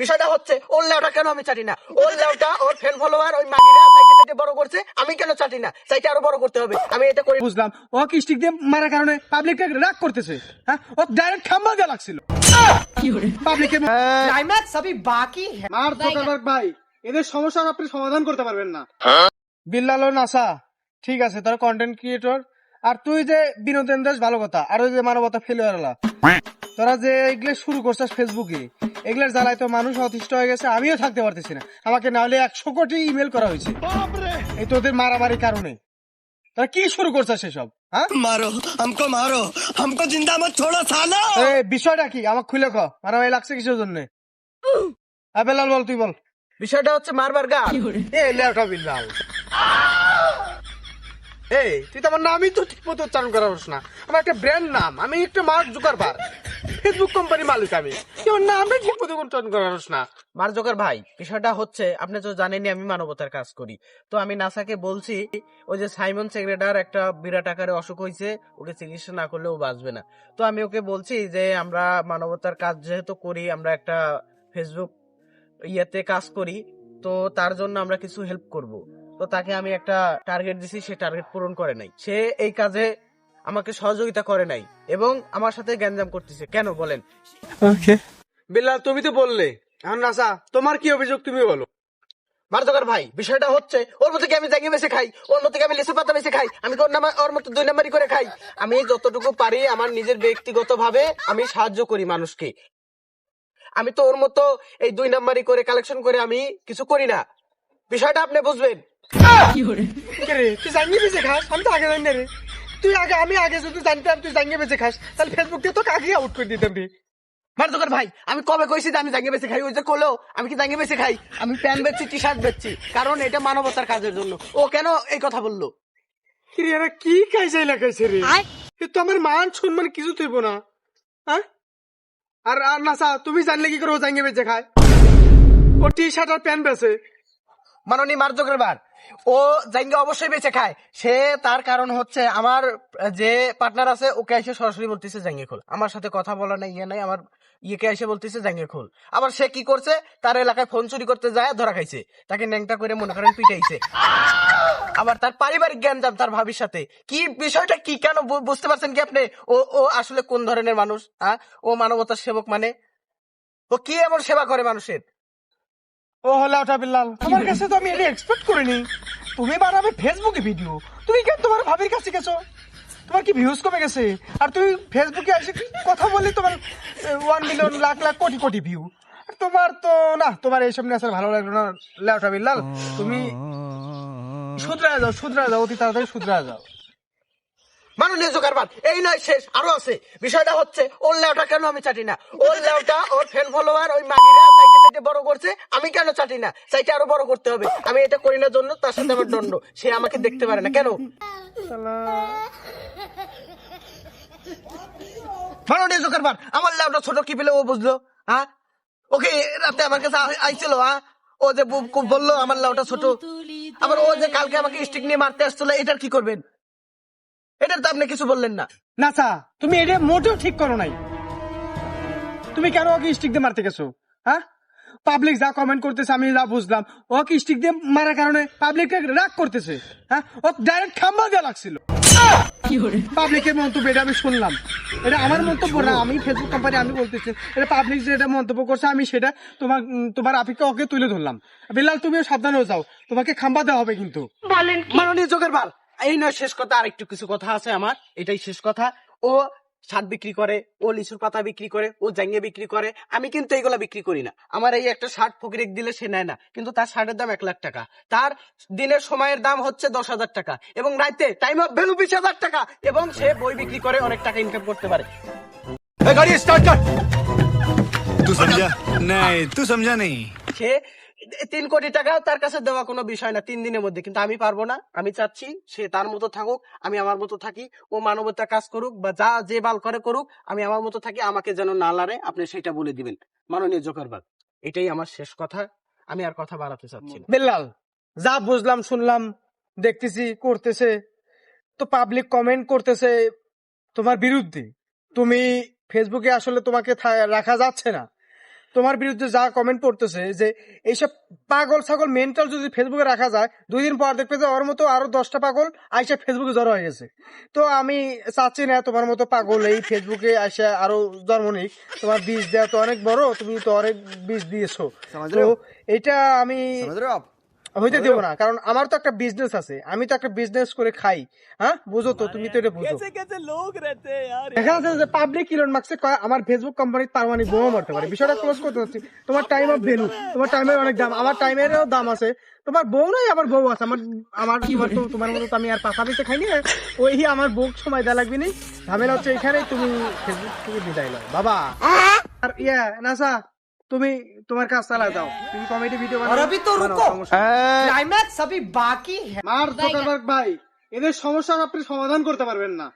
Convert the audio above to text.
বিষয়টা হচ্ছে ওর লেওটা কেন আমি চাটি না, ওর লেওটা ওর ফ্যান ফলোয়ার ওই মাগিরা চাইতে বড় করছে, আমি কেন চাটি না, চাইতে আরো বড় করতে হবে, আমি এটা করি। বুঝলাম ও কি স্টিক দিয়ে মারার কারণে পাবলিকটা রাগ করতেছে। হ্যাঁ, ও ডাইরেক্ট খাম্বা দেওয়া লাগছিল পাবলিকের। क्लाइमैक्स अभी बाकी है। মার জোকারবার্গ ভাই, এদের সমস্যার আপনি সমাধান করতে পারবেন না। বিল্লাল ও নাসা ঠিক আছে, তোর কন্টেন্ট ক্রিয়েটর, আর তুই যে বিনোদন দেশ ভালো কথা, আর ওই যে মানবতা ফেলিওয়ারলা, তোরা যে এগুলো শুরু করছিস ফেসবুকে, এগুলোর জ্বালায় তো মানুষ অতিষ্ঠ হয়ে গেছে, আমিও থাকতে পারতেছি না। আমাকে না হলে 100 কোটি ইমেল করা হয়েছে এই তোদের মারামারির কারণে। তোরা কি শুরু করছিস সেসব? হ্যাঁ, মারো हमको जिंदा मत छोड़ो सालो। বিষয়টা কি আমাকে খুলে ক, মারামারি লাগছে কিসের জন্য? বেলাল বল, তুই বল। বিষয়টা হচ্ছে মারবার গান। বিল্লাল এই তুই তো আমার নামই তো ঠিক মতো উচ্চারণ করা পারছ না। আমার একটা ব্র্যান্ড নাম, আমি একটা মার্ক জুকারবার্গ, ফেসবুক কোম্পানির মালিক আমি, আমার নামই ঠিক মতো উচ্চারণ করা পারছ না। মারজোকার ভাই, বিষয়টা হচ্ছে আপনি তো জানেনই আমি মানবতার কাজ করি, তো আমি নাসাকে বলছি ওই যে সাইমন সেগ্রেডার একটা বিরাট আকারে অসুখ হয়েছে, ওকে চিকিৎসা না করলে ও বাঁচবে না। তো আমি ওকে বলছি যে আমরা মানবতার কাজ যেহেতু করি, আমরা একটা ফেসবুক ইয়েতে কাজ করি, তো তার জন্য আমরা কিছু হেল্প করব। তো তাকে আমি একটা টার্গেট দিছি, সে টার্গেট পূরণ করে নাই, সে এই কাজে আমাকে সহযোগিতা করে নাই এবং আমার সাথে গ্যাঞ্জাম করতেছে। কেন বলেন? বিল্লাল তুমি তো বললে, এখন নাসা তোমার কি অভিযোগ তুমি বলো। মারজোকার ভাই, বিষয়টা হচ্ছে ওর মতো কি আমি জাঙ্গি বেছে খাই, ওর মতো কি আমি লেসু পাতা বেছে খাই, আমি ওর মতো 2 নাম্বারই করে খাই। আমি যতটুকু পারি আমার নিজের ব্যক্তিগত ভাবে আমি সাহায্য করি মানুষকে। আমি তো ওর মতো এই 2 নাম্বারই করে কালেকশন করে আমি কিছু করি না। বিষয়টা আপনি বুঝবেন। তুই জাঙ্গি বেঁচে খাস? আমি তো আগে জানি না রে। আমি আগে যদি জানতাম তুই জাঙ্গি বেঁচে খাস, তাহলে ফেসবুক দিয়ে তো আগে আউট করে দিতাম রে। মারজোকার ভাই, আমি কবে কইছি যে আমি জাঙ্গি বেছে খাই? ওই যে কোলো আমি কি জাঙ্গি বেছে খাই? আমি প্যান্ট বেচছি, টি শার্ট বেচছি, কারণ এটা মানবতার কাজের জন্য। ও কেন এই কথা বললো? এরা কি খাইছে লাগাইছে রে, এ তো আমার মান সম্মান কিছু তুইব না। হ্যাঁ, আর আর নাসা তুমি জানলে কি করে ও জাঙ্গি বেঁচে খায়? ও টি শার্ট আর প্যান্ট বেচে। মাননীয় মারজোকার বার, ও জাঙ্গি অবশ্যই বেঁচে খায়। সে তার কারণ হচ্ছে আমার যে পার্টনার আছে ওকে এসে সরাসরি বলতেছে জাঙ্গি খোল, আমার সাথে কথা বলা নাই, ইয়ে নাই, আমার ইয়েকে এসে বলতেছে জাঙ্গি খোল। আবার সে কি করছে, তার এলাকায় ফোন চুরি করতে যায় ধরা খাইছে, তাকে ন্যাংটা করে মনে করেন পিটাইছে। আবার তার পারিবারিক জ্ঞানজাম তার ভাবির সাথে। কি বিষয়টা কি, কেন বুঝতে পারছেন কি আপনি? ও ও আসলে কোন ধরনের মানুষ? হ্যাঁ, ও মানবতার সেবক মানে ও কি এমন সেবা করে মানুষের? ও হলো ওটা বিল্লাল, তোমার কাছে তো আমি এটা এক্সপেক্ট করিনি। তুমি বানাবে ফেসবুকে ভিডিও, তুমি কেন তোমার ভাবির কাছে গেছো? তোমার কি ভিউজ কমে গেছে? আর তুমি ফেসবুকে এসে কথা বললে তোমার 1 মিলিয়ন লাখ লাখ কোটি কোটি ভিউ। আর তোমার তো না, তোমার এইসব নিয়ে আসলে ভালো লাগলো না লেওটা বিল্লাল। তুমি শুধরা যাও অতি তাড়াতাড়ি শুধরা যাও। মাননীয় জোকারবাদ, এই নয় শেষ, আরো আছে। বিষয়টা হচ্ছে ওর লেওটা কেন আমি চাটি না, ওর লেওটা ওর ফ্যান ফলোয়ার ওই মাগিরা চাইতে বড় করছে, আমি কেন চাটি না, চাইতে আরো বড় করতে হবে, আমি এটা করি না জন্য তার সাথে আমার দণ্ড, সে আমাকে দেখতে পারে না কেন? মাননীয় জোকারবাদ, আমার লেওটা ছোট কি পেলে ও বুঝলো? হ্যাঁ, ওকে রাতে আমার কাছে আইছিল, হ্যাঁ, ও যে বললো আমার লেওটা ছোট, আবার ও যে কালকে আমাকে স্টিক নিয়ে মারতে আসছিল, এটার কি করবেন? এটার তো আপনি কিছু বললেন না। নাসা তুমি এটা মোটেও ঠিক করো নাই। তুমি কেন ওকে স্টিক দিয়ে মারতে গেছো? হ্যাঁ, পাবলিক যা কমেন্ট করতেছে আমি যা বুঝলাম, ও কি স্টিক দিয়ে মারার কারণে পাবলিকটা রাগ করতেছে। হ্যাঁ, ও ডাইরেক্ট খাম্বা দেওয়া লাগছিল। পাবলিকের মন্তব্য এটা আমি শুনলাম, এটা আমার মন্তব্য না, আমি ফেসবুক কোম্পানি আমি বলতেছি, এটা পাবলিক যেটা মন্তব্য করছে আমি সেটা তোমার আপিকে ওকে তুলে ধরলাম। বিল্লাল তুমিও সাবধান হয়ে যাও, তোমাকে খাম্বা দেওয়া হবে কিন্তু। মাননীয় জোকারবাদ, এই নয় শেষ কথা, আর একটু কিছু কথা আছে আমার, এটাই শেষ কথা। ও শার্ট বিক্রি করে, ও লিচুর পাতা বিক্রি করে, ও জাঙ্গে বিক্রি করে, আমি কিন্তু এইগুলা বিক্রি করি না। আমার এই একটা শার্ট ফকিরে দিলে সে নেয় না, কিন্তু তার শার্টের দাম 1 লাখ টাকা, তার দিনের সময়ের দাম হচ্ছে 10,000 টাকা, এবং রাইতে টাইম অফ ভ্যালু 20,000 টাকা, এবং সে বই বিক্রি করে অনেক টাকা ইনকাম করতে পারে। गाड़ी स्टार्ट कर। तू समझा नहीं, तू समझा नहीं। সে 3 কোটি টাকাও তার কাছে দেওয়া কোনো বিষয় না 3 দিনের মধ্যে, কিন্তু আমি পারবো না। আমি চাচ্ছি সে তার মতো থাকুক, আমি আমার মতো থাকি, ও মানবতার কাজ করুক বা যা যে বাল করে করুক, আমি আমার মতো থাকি, আমাকে যেন না লারে, আপনি সেটা বলে দিবেন মাননীয় জোকারবাদ। এটাই আমার শেষ কথা, আমি আর কথা বাড়াতে চাচ্ছি না। বিল্লাল যা বুঝলাম শুনলাম দেখতেছি করতেছে, তো পাবলিক কমেন্ট করতেছে তোমার বিরুদ্ধে, তুমি ফেসবুকে আসলে তোমাকে রাখা যাচ্ছে না। তোমার বিরুদ্ধে যা কমেন্ট পড়তেছে যে এইসব পাগল ছাগল মেন্টাল যদি ফেসবুকে রাখা যায় 2 দিন পর দেখবে যে ওর মতো আরো 10টা পাগল আইসা ফেসবুকে জড়ো হয়ে গেছে। তো আমি চাচ্ছি না তোমার মতো পাগল এই ফেসবুকে আসা আরো জন্ম নিক। তোমার বীজ দেওয়া তো অনেক বড়, তুমি তো অনেক বীজ দিয়েছো, তো এটা আমি হইতে দেবো না, কারণ আমার তো একটা বিজনেস আছে, আমি তো একটা বিজনেস করে খাই। হ্যাঁ বুঝো তো, তুমি তো এটা বুঝো। দেখা যাচ্ছে যে পাবলিক ইলন মাস্কে কয় আমার ফেসবুক কোম্পানির পারমাণবিক বোমা মারতে পারে। বিষয়টা ক্লোজ করতে হচ্ছে। তোমার টাইম অফ ভ্যালু, তোমার টাইমের অনেক দাম, আমার টাইমেরও দাম আছে। তোমার বউ নাই, আমার বউ আছে। আমার আমার তোমার মতো তো আমি আর পাশা পিছে খাইনি। ওই আমার বউ সময় দেওয়া লাগবে নি। ঝামেলা হচ্ছে এখানেই, তুমি ফেসবুক থেকে বিদায় নাও বাবা। আর নাসা, তুমি তোমার কাজ চালা যাও, তুমি কমেডি ভিডিও और अभी तो रुको, क्लाइमैक्स अभी बाकी है। মার জোকারবার্গ ভাই, এদের সমস্যা আপনি সমাধান করতে পারবেন না।